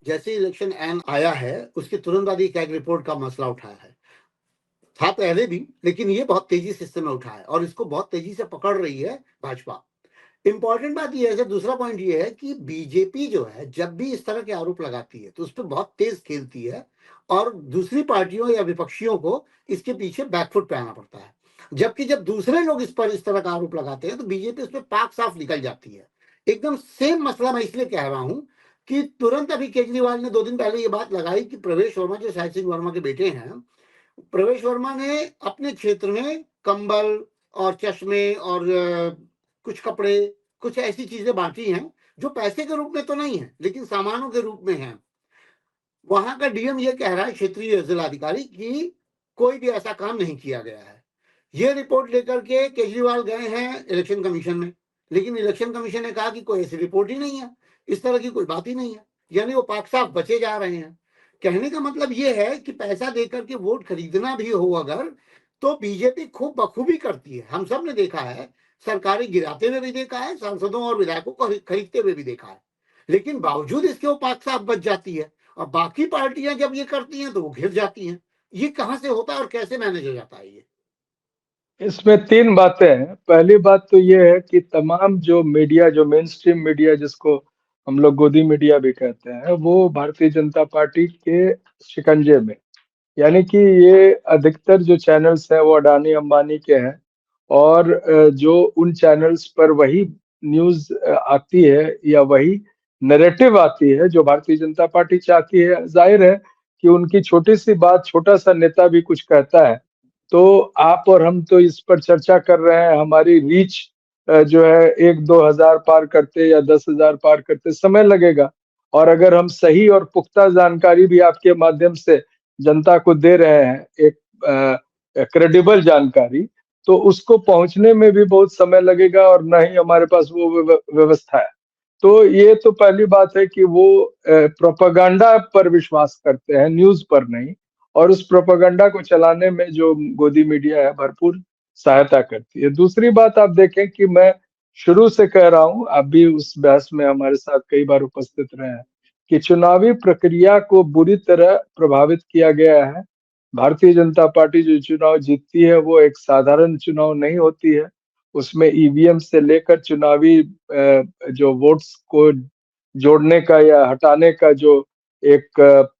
जैसे election N आया है उसके तुरंत बाद ये कैग रिपोर्ट का मसला उठाया है, था पहले भी, लेकिन ये बहुत तेजी से इस समय उठा है और इसको बहुत तेजी से पकड़ रही है भाजपा। इंपॉर्टेंट बात यह है, दूसरा पॉइंट ये है कि बीजेपी जो है जब भी इस तरह के आरोप लगाती है तो उस पर बहुत तेज खेलती है और दूसरी पार्टियों या विपक्षियों को इसके पीछे बैकफुट पे आना पड़ता है। जबकि जब दूसरे लोग इस पर इस तरह का आरोप लगाते हैं तो बीजेपी उस पर पाक साफ निकल जाती है। एकदम सेम मसला मैं इसलिए कह रहा हूं कि तुरंत अभी केजरीवाल ने 2 दिन पहले ये बात लगाई कि प्रवेश वर्मा जो शायद सिंह वर्मा के बेटे हैं, प्रवेश वर्मा ने अपने क्षेत्र में कंबल और चश्मे और कुछ कपड़े, कुछ ऐसी चीजें बांटी हैं जो पैसे के रूप में तो नहीं है लेकिन सामानों के रूप में हैं। वहां का डीएम ये कह रहा है, क्षेत्रीय जिलाधिकारी, कि कोई भी ऐसा काम नहीं किया गया है। ये रिपोर्ट लेकर के केजरीवाल गए हैं इलेक्शन कमीशन में, लेकिन इलेक्शन कमीशन ने कहा कि कोई ऐसी रिपोर्ट ही नहीं है, इस तरह की कोई बात ही नहीं है। यानी वो पाक साफ बचे जा रहे हैं। कहने का मतलब ये है कि पैसा देकर के वोट खरीदना भी हो अगर, तो बीजेपी खूब बखूबी करती है। हम सब ने देखा है, सरकारें गिराते हुए भी देखा है, सांसदों और विधायकों को खरीदते हुए भी देखा है, लेकिन बावजूद इसके वो पाक साफ बच जाती है और बाकी पार्टियां जब ये करती हैं तो वो घिर जाती हैं। ये कहां से होता है और कैसे मैनेज हो जाता है ये? इसमें 3 बातें हैं। पहली बात तो ये है कि तमाम जो मीडिया, जो मेन स्ट्रीम मीडिया जिसको हम लोग गोदी मीडिया भी कहते हैं, वो भारतीय जनता पार्टी के शिकंजे में, यानी कि ये अधिकतर जो चैनल्स हैं वो अडानी अंबानी के हैं और जो उन चैनल्स पर वही न्यूज आती है या वही नैरेटिव आती है जो भारतीय जनता पार्टी चाहती है। जाहिर है कि उनकी छोटी सी बात, छोटा सा नेता भी कुछ कहता है तो आप और हम तो इस पर चर्चा कर रहे हैं, हमारी रीच जो है 1-2 हजार पार करते या 10 हजार पार करते समय लगेगा। और अगर हम सही और पुख्ता जानकारी भी आपके माध्यम से जनता को दे रहे हैं, एक क्रेडिबल जानकारी, तो उसको पहुंचने में भी बहुत समय लगेगा और ना ही हमारे पास वो व्यवस्था है। तो ये तो पहली बात है कि वो प्रोपेगेंडा पर विश्वास करते हैं, न्यूज पर नहीं, और उस प्रोपेगेंडा को चलाने में जो गोदी मीडिया है भरपूर सहायता करती है। दूसरी बात आप देखें कि मैं शुरू से कह रहा हूं, आप भी उस बहस में हमारे साथ कई बार उपस्थित रहे हैं, कि चुनावी प्रक्रिया को बुरी तरह प्रभावित किया गया है। भारतीय जनता पार्टी जो चुनाव जीतती है वो एक साधारण चुनाव नहीं होती है, उसमें ईवीएम से लेकर चुनावी जो वोट्स को जोड़ने का या हटाने का जो एक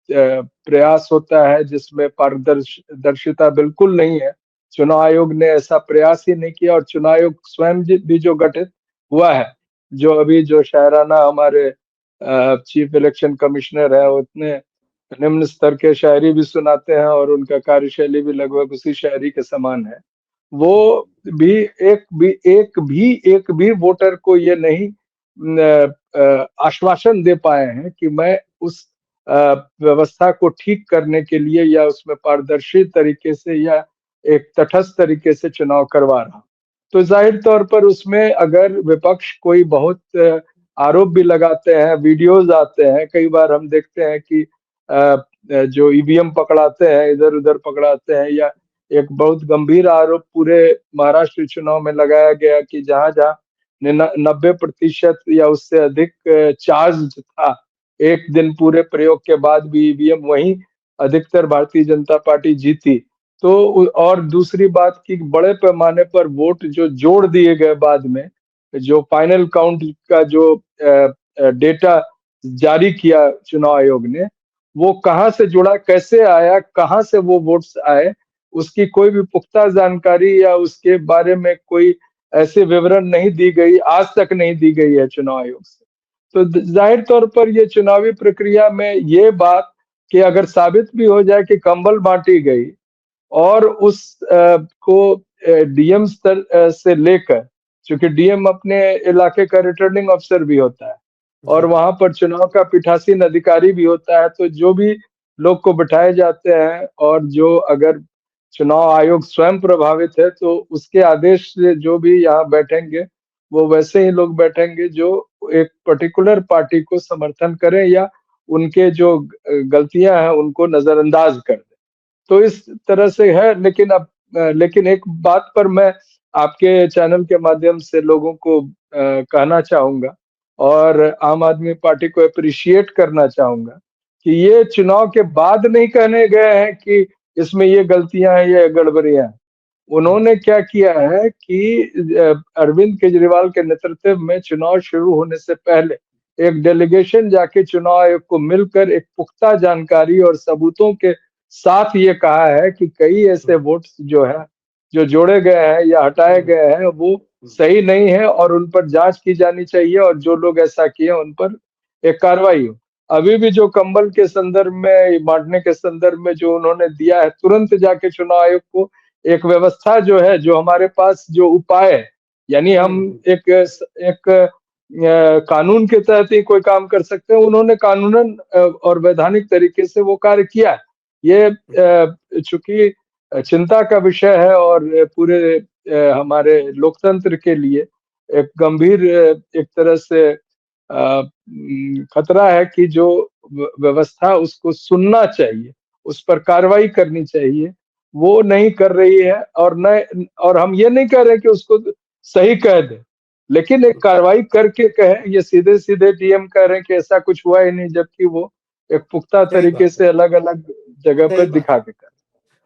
प्रयास होता है जिसमें पारदर्शिता बिल्कुल नहीं है। चुनाव आयोग ने ऐसा प्रयास ही नहीं किया और चुनाव आयोग स्वयं भी जो गठित हुआ है, जो अभी जो शायराना हमारे चीफ इलेक्शन कमिश्नर है, उतने निम्न स्तर के शायरी भी सुनाते हैं और उनका कार्यशैली भी लगभग उसी शायरी के समान है। वो भी एक भी वोटर को ये नहीं आश्वासन दे पाए हैं कि मैं उस व्यवस्था को ठीक करने के लिए या उसमें पारदर्शी तरीके से या एक तटस्थ तरीके से चुनाव करवा रहा। तो जाहिर तौर पर उसमें अगर विपक्ष कोई बहुत आरोप भी लगाते हैं, वीडियोज आते हैं, कई बार हम देखते हैं कि जो ईवीएम पकड़ाते हैं, इधर उधर पकड़ाते हैं, या एक बहुत गंभीर आरोप पूरे महाराष्ट्र चुनाव में लगाया गया कि जहां जहां 90% या उससे अधिक चार्ज था, एक दिन पूरे प्रयोग के बाद भी ईवीएम वहीं अधिकतर भारतीय जनता पार्टी जीती। तो और दूसरी बात कि बड़े पैमाने पर वोट जो जोड़ दिए गए बाद में, जो फाइनल काउंट का जो डेटा जारी किया चुनाव आयोग ने, वो कहां से जुड़ा, कैसे आया, कहां से वो वोट्स आए, उसकी कोई भी पुख्ता जानकारी या उसके बारे में कोई ऐसे विवरण नहीं दी गई, आज तक नहीं दी गई है चुनाव आयोग से। तो जाहिर तौर पर ये चुनावी प्रक्रिया में ये बात कि अगर साबित भी हो जाए कि कंबल बांटी गई और उस को डीएम स्तर से लेकर, क्योंकि डीएम अपने इलाके का रिटर्निंग अफसर भी होता है और वहां पर चुनाव का पीठासीन अधिकारी भी होता है, तो जो भी लोग को बिठाए जाते हैं और जो अगर चुनाव आयोग स्वयं प्रभावित है तो उसके आदेश से जो भी यहाँ बैठेंगे वो वैसे ही लोग बैठेंगे जो एक पर्टिकुलर पार्टी को समर्थन करें या उनके जो गलतियां हैं उनको नजरअंदाज कर दें। तो इस तरह से है। लेकिन एक बात पर मैं आपके चैनल के माध्यम से लोगों को कहना चाहूंगा और आम आदमी पार्टी को अप्रिशिएट करना चाहूंगा कि ये चुनाव के बाद नहीं कहने गए हैं कि इसमें ये गलतियां हैं, ये गड़बड़ियां हैं। उन्होंने क्या किया है कि अरविंद केजरीवाल के नेतृत्व में चुनाव शुरू होने से पहले एक डेलीगेशन जाके चुनाव आयोग को मिलकर एक पुख्ता जानकारी और सबूतों के साथ ये कहा है कि कई ऐसे वोट्स जो है, जो जोड़े गए हैं या हटाए गए हैं, वो सही नहीं है और उन पर जांच की जानी चाहिए और जो लोग ऐसा किए उन पर एक कार्रवाई हो। अभी भी जो कंबल के संदर्भ में, बांटने के संदर्भ में जो उन्होंने दिया है, तुरंत जाके चुनाव आयोग को एक व्यवस्था जो है, जो हमारे पास जो उपाय है, यानी हम एक कानून के तहत ही कोई काम कर सकते हैं, उन्होंने कानूनन और वैधानिक तरीके से वो कार्य किया है। ये चूंकि चिंता का विषय है और पूरे हमारे लोकतंत्र के लिए एक गंभीर एक तरह से खतरा है कि जो व्यवस्था उसको सुनना चाहिए, उस पर कार्रवाई करनी चाहिए, वो नहीं कर रही है। और न, और हम ये नहीं कह रहे कि उसको सही कह दे, लेकिन एक कार्रवाई करके कहे। ये सीधे सीधे डीएम कह रहे हैं कि ऐसा कुछ हुआ ही नहीं, जबकि वो एक पुख्ता सही तरीके बात है, से अलग अलग जगह सही पर बात दिखा है। के कर।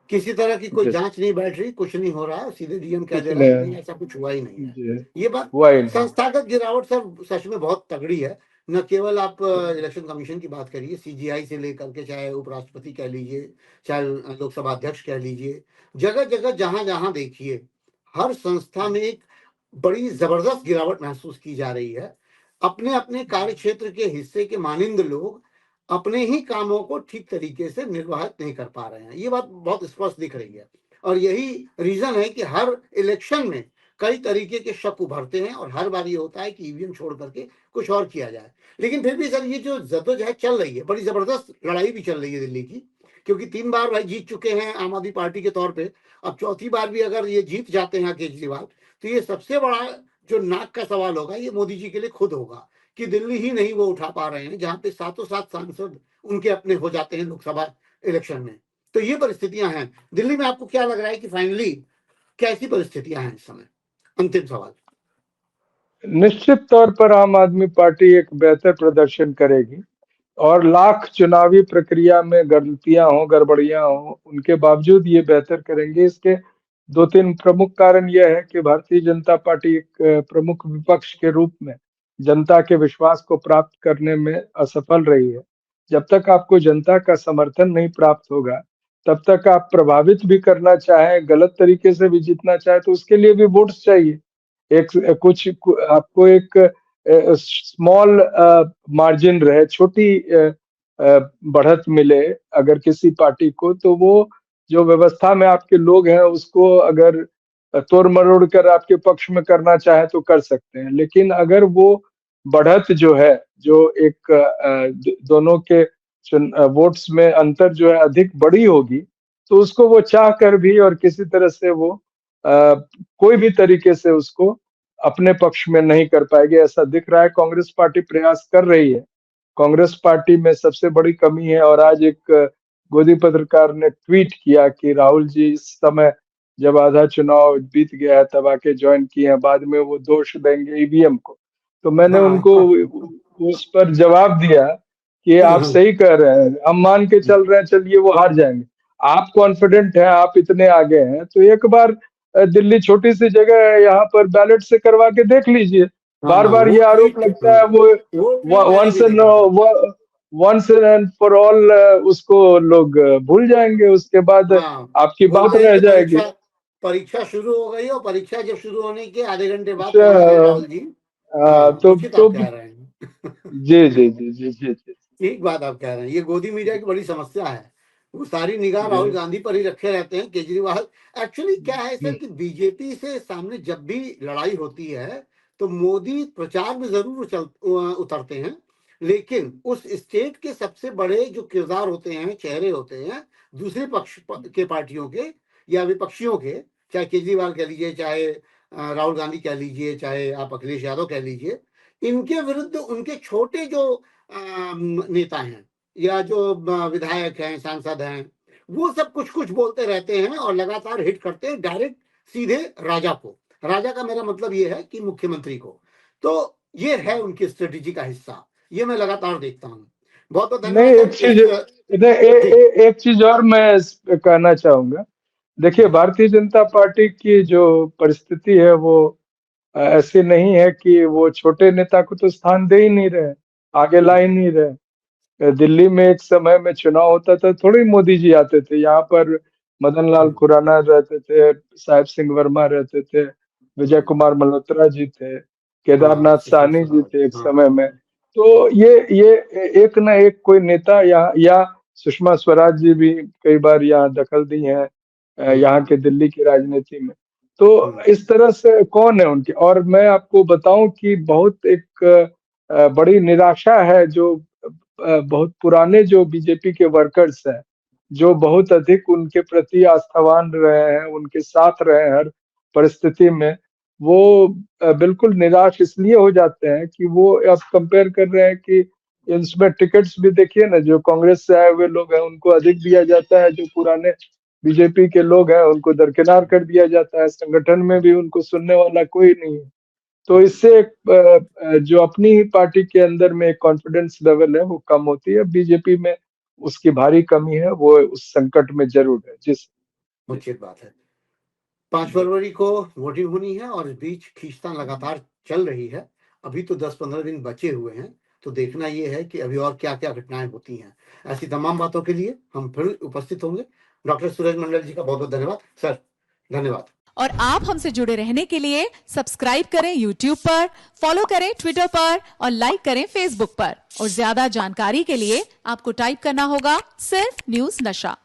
किसी तरह की कोई जी, जांच नहीं बैठ रही, कुछ नहीं हो रहा है, सीधे डीएम कह कुछ दे रहा है नहीं, नहीं। ऐसा कुछ हुआ ही नहीं है। जी, ये बात हुआ ही नहीं। संस्थागत गिरावट सर सच में बहुत तगड़ी है। न केवल आप इलेक्शन कमीशन की बात करिए, सीजीआई से लेकर के चाहे उपराष्ट्रपति कह लीजिए, चाहे लोकसभा अध्यक्ष कह लीजिए, जगह जगह जहां जहां देखिए, हर संस्था में एक बड़ी जबरदस्त गिरावट महसूस की जा रही है। अपने अपने कार्य क्षेत्र के हिस्से के मानिंद लोग अपने ही कामों को ठीक तरीके से निर्वाहित नहीं कर पा रहे हैं। ये बात बहुत स्पष्ट दिख रही है और यही रीजन है कि हर इलेक्शन में कई तरीके के शक उभरते हैं और हर बार ये होता है कि ईवीएम छोड़ करके कुछ और किया जाए। लेकिन फिर भी सर, ये जो जद्दोजहद चल रही है, बड़ी जबरदस्त लड़ाई भी चल रही है दिल्ली की, क्योंकि 3 बार भाई जीत चुके हैं आम आदमी पार्टी के तौर पे। अब चौथी बार भी अगर ये जीत जाते हैं केजरीवाल, तो ये सबसे बड़ा जो नाक का सवाल होगा ये मोदी जी के लिए खुद होगा कि दिल्ली ही नहीं वो उठा पा रहे हैं, जहां पे सातों सात सांसद उनके अपने हो जाते हैं लोकसभा इलेक्शन में। तो ये परिस्थितियां हैं दिल्ली में। आपको क्या लग रहा है कि फाइनली कैसी परिस्थितियां हैं इस समय? अंतिम सवाल। निश्चित तौर पर आम आदमी पार्टी एक बेहतर प्रदर्शन करेगी और लाख चुनावी प्रक्रिया में गलतियां हो, गड़बड़ियां हो, उनके बावजूद ये बेहतर करेंगे। इसके दो तीन प्रमुख कारण यह है कि भारतीय जनता पार्टी एक प्रमुख विपक्ष के रूप में जनता के विश्वास को प्राप्त करने में असफल रही है। जब तक आपको जनता का समर्थन नहीं प्राप्त होगा, तब तक आप प्रभावित भी करना चाहे, गलत तरीके से भी जीतना चाहे, तो उसके लिए भी वोट्स चाहिए। एक आपको एक स्मॉल मार्जिन रहे, छोटी बढ़त मिले अगर किसी पार्टी को, तो वो जो व्यवस्था में आपके लोग हैं उसको अगर तोड़ मरोड़ कर आपके पक्ष में करना चाहे तो कर सकते हैं। लेकिन अगर वो बढ़त जो है, जो एक दोनों के वोट्स में अंतर जो है अधिक बड़ी होगी, तो उसको वो चाह कर भी और किसी तरह से वो कोई भी तरीके से उसको अपने पक्ष में नहीं कर पाएगी, ऐसा दिख रहा है। कांग्रेस पार्टी प्रयास कर रही है। कांग्रेस पार्टी में सबसे बड़ी कमी है, और आज एक गोदी पत्रकार ने ट्वीट किया कि राहुल जी इस समय जब आधा चुनाव बीत गया है तब आके ज्वाइन किए हैं, बाद में वो दोष देंगे ईवीएम को। तो मैंने हाँ। उनको उस पर जवाब दिया कि आप सही कह रहे हैं, हम मान के चल रहे हैं, चलिए वो हार जाएंगे। आप कॉन्फिडेंट हैं, आप इतने आगे हैं, तो एक बार दिल्ली छोटी सी जगह है, यहाँ पर बैलेट से करवा के देख लीजिए। बार हाँ, बार ये आरोप लगता है वो ट्वीट मैंने वंस भी एंड देखा था। वंस एंड फॉर ऑल, उसको लोग भूल जाएंगे, उसके बाद हाँ, आपकी बात बोलते हैं रह कि जाएगी। परीक्षा परीक्षा शुरू हो गई, और परीक्षा जब शुरू होने के आधे घंटे बाद अच्छा, पहुंच गए राहुल जी। हाँ, उचित तो आप कह रहे हैं। जी जी जी जी जी जी ठीक बात आप कह रहे हैं, ये गोदी मीडिया की बड़ी समस्या है। वो सारी निगाह राहुल जी गांधी पर ही रखे रहते हैं, केजरीवाल। एक्चुअली क्या है सर कि बीजेपी से सामने जब भी लड़ाई होती है तो मोदी प्रचार में जरूर उतरते हैं, लेकिन उस स्टेट के सबसे बड़े जो किरदार होते हैं, चेहरे होते हैं दूसरे पक्ष के पार्टियों के या विपक्षियों के, चाहे केजरीवाल कह लीजिए, चाहे राहुल गांधी कह लीजिए, चाहे आप अखिलेश यादव कह लीजिए, इनके विरुद्ध उनके छोटे जो नेता हैं या जो विधायक हैं, सांसद हैं, वो सब कुछ कुछ बोलते रहते हैं और लगातार हिट करते हैं डायरेक्ट, सीधे राजा को। राजा का मेरा मतलब ये है कि मुख्यमंत्री को। तो ये है उनकी स्ट्रेटेजी का हिस्सा, ये मैं लगातार देखता हूं। बहुत बहुत नहीं, धन्यवाद एक चीज सर। एक चीज और मैं कहना चाहूंगा। देखिए, भारतीय जनता पार्टी की जो परिस्थिति है वो ऐसी नहीं है कि वो छोटे नेता को तो स्थान दे ही नहीं रहे, आगे ला ही नहीं रहे। दिल्ली में एक समय में चुनाव होता था, थोड़ी मोदी जी आते थे यहाँ पर। मदन लाल खुराना रहते थे, साहिब सिंह वर्मा रहते थे, विजय कुमार मल्होत्रा जी थे, हाँ, केदारनाथ सुषमा साहनी जी स्वराज, थे एक हाँ। समय में। तो ये एक ना एक कोई नेता या सुषमा स्वराज जी भी कई बार यहाँ दखल दी है यहाँ के दिल्ली की राजनीति में। तो इस तरह से कौन है उनके। और मैं आपको बताऊं कि बहुत एक बड़ी निराशा है जो बहुत पुराने जो बीजेपी के वर्कर्स हैं, जो बहुत अधिक उनके प्रति आस्थावान रहे हैं, उनके साथ रहे हैं हर परिस्थिति में, वो बिल्कुल निराश इसलिए हो जाते हैं कि वो अब कंपेयर कर रहे हैं कि इसमें टिकट्स भी देखिए ना, जो कांग्रेस से आए हुए लोग हैं उनको अधिक दिया जाता है, जो पुराने बीजेपी के लोग हैं उनको दरकिनार कर दिया जाता है, संगठन में भी उनको सुनने वाला कोई नहीं है। तो इससे जो अपनी ही पार्टी के अंदर में एक कॉन्फिडेंस लेवल है वो कम होती है। बीजेपी में उसकी भारी कमी है, वो उस संकट में जरूर है। जिस उचित बात है। 5 फरवरी को वोटिंग होनी है और इस बीच खींचतान लगातार चल रही है। अभी तो 10-15 दिन बचे हुए हैं, तो देखना ये है कि अभी और क्या क्या घटनाएं होती हैं। ऐसी तमाम बातों के लिए हम फिर उपस्थित होंगे। डॉक्टर सूरज मंडल जी का बहुत बहुत धन्यवाद सर। धन्यवाद। और आप हमसे जुड़े रहने के लिए सब्सक्राइब करें YouTube पर, फॉलो करें ट्विटर पर और लाइक करें Facebook पर। और ज्यादा जानकारी के लिए आपको टाइप करना होगा सिर्फ न्यूज नशा।